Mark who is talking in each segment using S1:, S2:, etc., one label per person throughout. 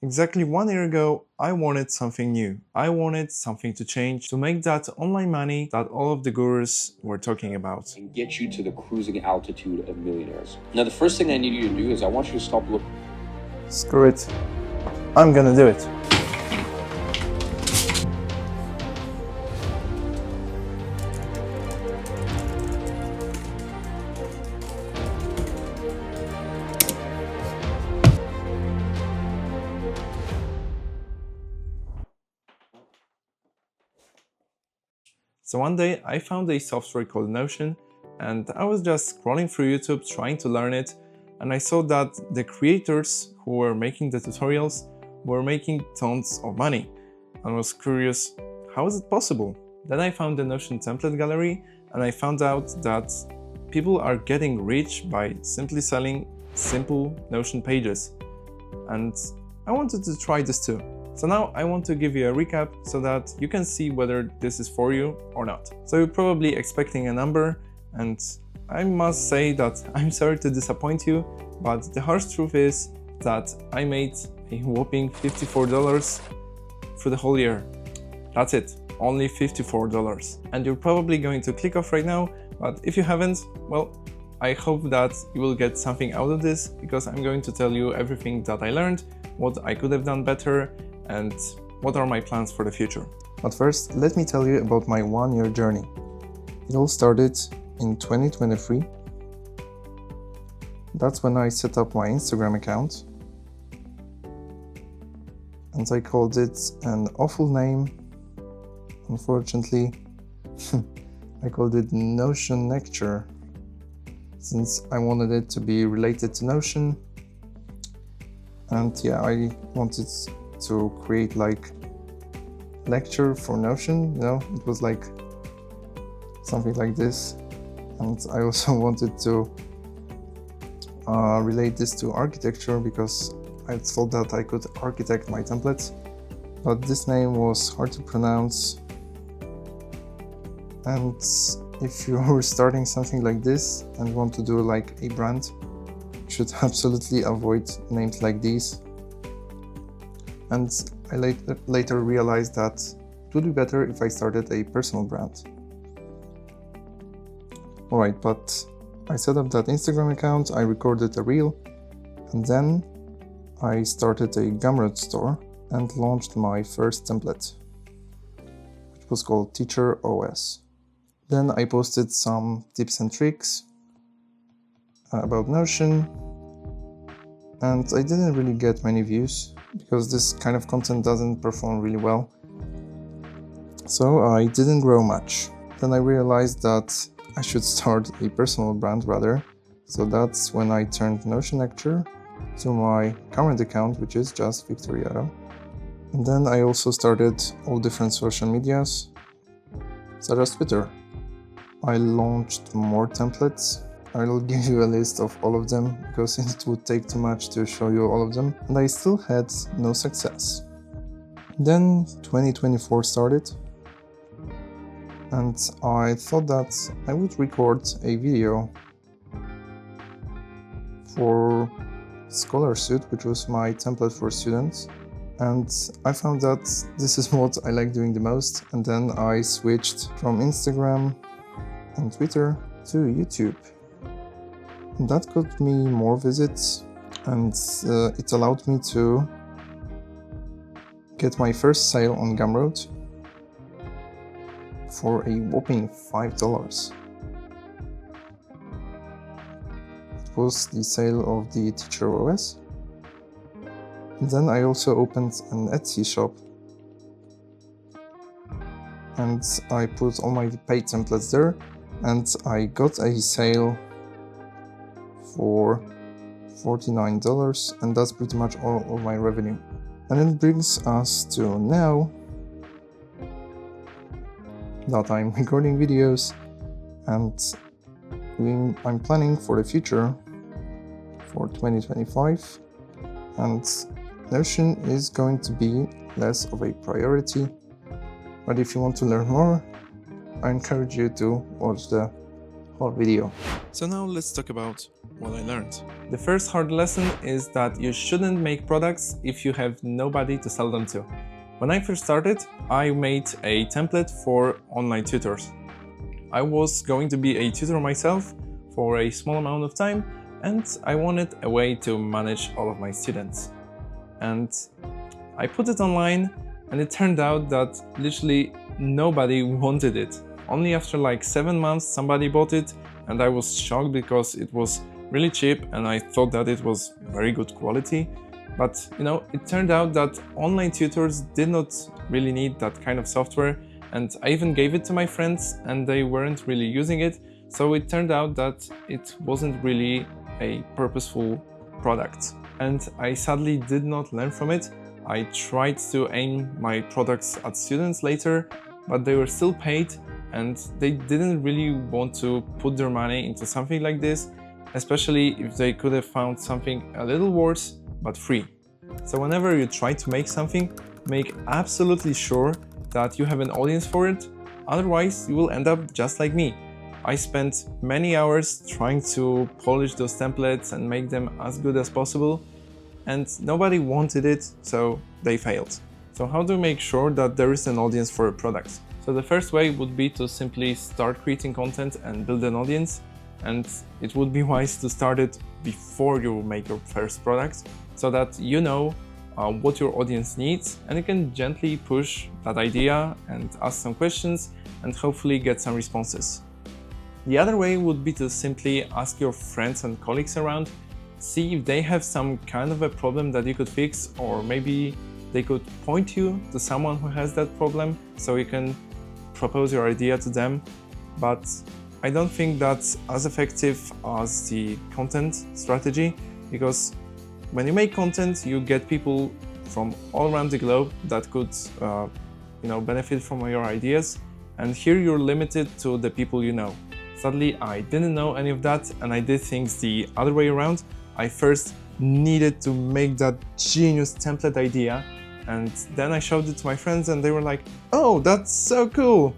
S1: Exactly 1 year ago, I wanted something new. I wanted something to change to make that online money that all of the gurus were talking about.
S2: And get you to the cruising altitude of millionaires. Now, the first thing I need you to do is I want you to stop looking.
S1: Screw it. I'm gonna do it. So one day I found a software called Notion and I was just scrolling through YouTube trying to learn it, and I saw that the creators who were making the tutorials were making tons of money. I was curious, how is it possible? Then I found the Notion template gallery and I found out that people are getting rich by simply selling simple Notion pages. And I wanted to try this too. So now I want to give you a recap so that you can see whether this is for you or not. So you're probably expecting a number, and I must say that I'm sorry to disappoint you, but the harsh truth is that I made a whopping $54 for the whole year. That's it, only $54. And you're probably going to click off right now, but if you haven't, well, I hope that you will get something out of this, because I'm going to tell you everything that I learned, what I could have done better, and what are my plans for the future. But first, let me tell you about my 1 year journey. It all started in 2023. That's when I set up my Instagram account. And I called it an awful name. Unfortunately, I called it Notion Lecture, since I wanted it to be related to Notion. And yeah, I wanted to create like lecture for Notion, it was like something like this. And I also wanted to relate this to architecture, because I thought that I could architect my templates, but this name was hard to pronounce. And if you're starting something like this and want to do like a brand, you should absolutely avoid names like these. And I later realized that it would be better if I started a personal brand. Alright, but I set up that Instagram account, I recorded a reel, and then I started a Gumroad store and launched my first template, which was called Teacher OS. Then I posted some tips and tricks about Notion, and I didn't really get many views, because this kind of content doesn't perform really well. So I didn't grow much. Then I realized that I should start a personal brand rather. So that's when I turned Notion Lecture to my current account, which is just Victoriato. And then I also started all different social medias, such as Twitter. I launched more templates. I will give you a list of all of them, because it would take too much to show you all of them, and I still had no success. Then 2024 started, and I thought that I would record a video for Scholarsuit, which was my template for students, and I found that this is what I like doing the most. And then I switched from Instagram and Twitter to YouTube. And that got me more visits, and it allowed me to get my first sale on Gumroad for a whopping $5. It was the sale of the Teacher OS. And then I also opened an Etsy shop, and I put all my paid templates there, and I got a sale for $49, and that's pretty much all of my revenue. And it brings us to now that I'm recording videos, and I'm planning for the future for 2025, and Notion is going to be less of a priority. But if you want to learn more, I encourage you to watch the whole video. So now let's talk about what I learned. The first hard lesson is that you shouldn't make products if you have nobody to sell them to. When I first started, I made a template for online tutors. I was going to be a tutor myself for a small amount of time, and I wanted a way to manage all of my students. And I put it online, and it turned out that literally nobody wanted it. Only after like 7 months somebody bought it, and I was shocked because it was really cheap and I thought that it was very good quality. But it turned out that online tutors did not really need that kind of software, and I even gave it to my friends and they weren't really using it. So it turned out that it wasn't really a purposeful product. And I sadly did not learn from it. I tried to aim my products at students later, but they were still paid and they didn't really want to put their money into something like this, especially if they could have found something a little worse but free. So whenever you try to make something, make absolutely sure that you have an audience for it, otherwise you will end up just like me. I spent many hours trying to polish those templates and make them as good as possible, and nobody wanted it, so they failed. So how do you make sure that there is an audience for a product? So the first way would be to simply start creating content and build an audience, and it would be wise to start it before you make your first product, so that you know what your audience needs, and you can gently push that idea and ask some questions and hopefully get some responses. The other way would be to simply ask your friends and colleagues around, see if they have some kind of a problem that you could fix, or maybe they could point you to someone who has that problem so you can propose your idea to them. But I don't think that's as effective as the content strategy, because when you make content, you get people from all around the globe that could benefit from your ideas, and here you're limited to the people you know. Sadly, I didn't know any of that, and I did things the other way around. I first needed to make that genius template idea, and then I showed it to my friends and they were like, "Oh, that's so cool!"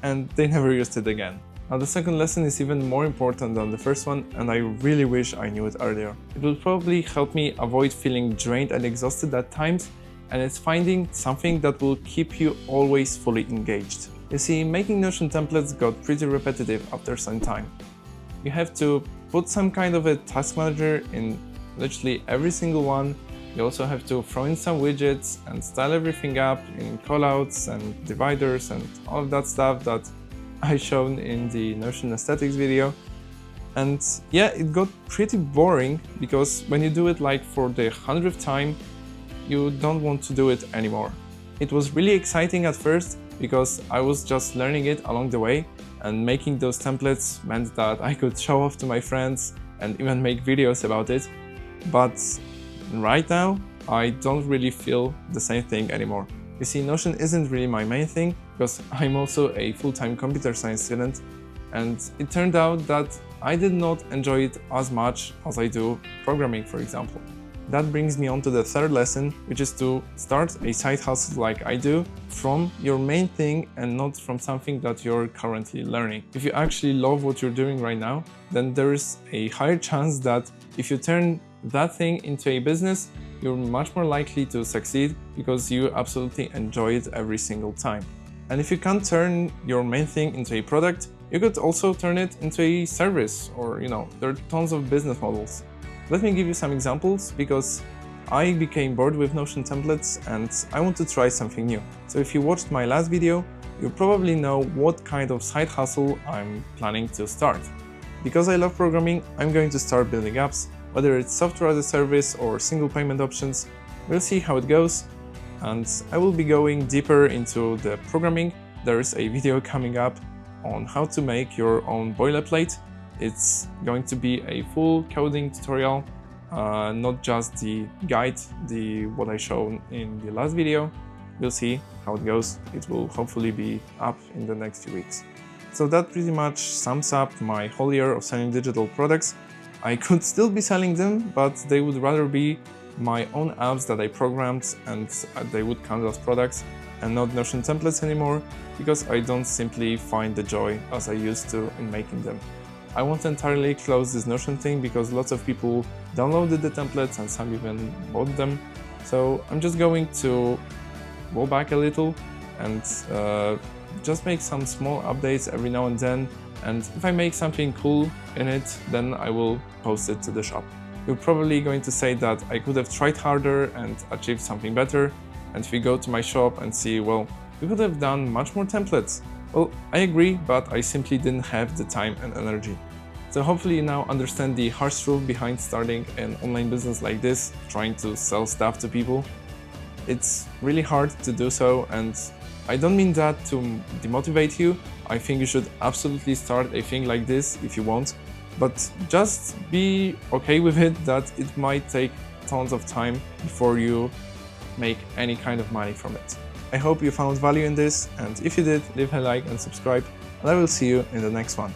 S1: And they never used it again. Now the second lesson is even more important than the first one, and I really wish I knew it earlier. It will probably help me avoid feeling drained and exhausted at times, and it's finding something that will keep you always fully engaged. You see, making Notion templates got pretty repetitive after some time. You have to put some kind of a task manager in literally every single one. You also have to throw in some widgets and style everything up in callouts and dividers and all of that stuff that I shown in the Notion aesthetics video. And yeah, it got pretty boring, because when you do it like for the 100th time, you don't want to do it anymore. It was really exciting at first because I was just learning it along the way, and making those templates meant that I could show off to my friends and even make videos about it. But right now, I don't really feel the same thing anymore. You see, Notion isn't really my main thing, because I'm also a full-time computer science student, and it turned out that I did not enjoy it as much as I do programming, for example. That brings me on to the third lesson, which is to start a side hustle like I do from your main thing and not from something that you're currently learning. If you actually love what you're doing right now, then there is a higher chance that if you turn that thing into a business, you're much more likely to succeed because you absolutely enjoy it every single time. And if you can't turn your main thing into a product, you could also turn it into a service, or there are tons of business models. Let me give you some examples, because I became bored with Notion templates and I want to try something new. So if you watched my last video, you probably know what kind of side hustle I'm planning to start. Because I love programming, I'm going to start building apps, whether it's software as a service or single payment options. We'll see how it goes, and I will be going deeper into the programming. There is a video coming up on how to make your own boilerplate. It's going to be a full coding tutorial, not just the guide, what I showed in the last video. We'll see how it goes. It will hopefully be up in the next few weeks. So that pretty much sums up my whole year of selling digital products. I could still be selling them, but they would rather be my own apps that I programmed, and they would count as products and not Notion templates anymore, because I don't simply find the joy as I used to in making them. I won't entirely close this Notion thing because lots of people downloaded the templates and some even bought them. So I'm just going to go back a little and just make some small updates every now and then. And if I make something cool in it, then I will post it to the shop. You're probably going to say that I could have tried harder and achieved something better. And if you go to my shop and see, well, you could have done much more templates. Well, I agree, but I simply didn't have the time and energy. So hopefully you now understand the harsh truth behind starting an online business like this, trying to sell stuff to people. It's really hard to do so, and I don't mean that to demotivate you. I think you should absolutely start a thing like this if you want, but just be okay with it that it might take tons of time before you make any kind of money from it. I hope you found value in this, and if you did, leave a like and subscribe, and I will see you in the next one.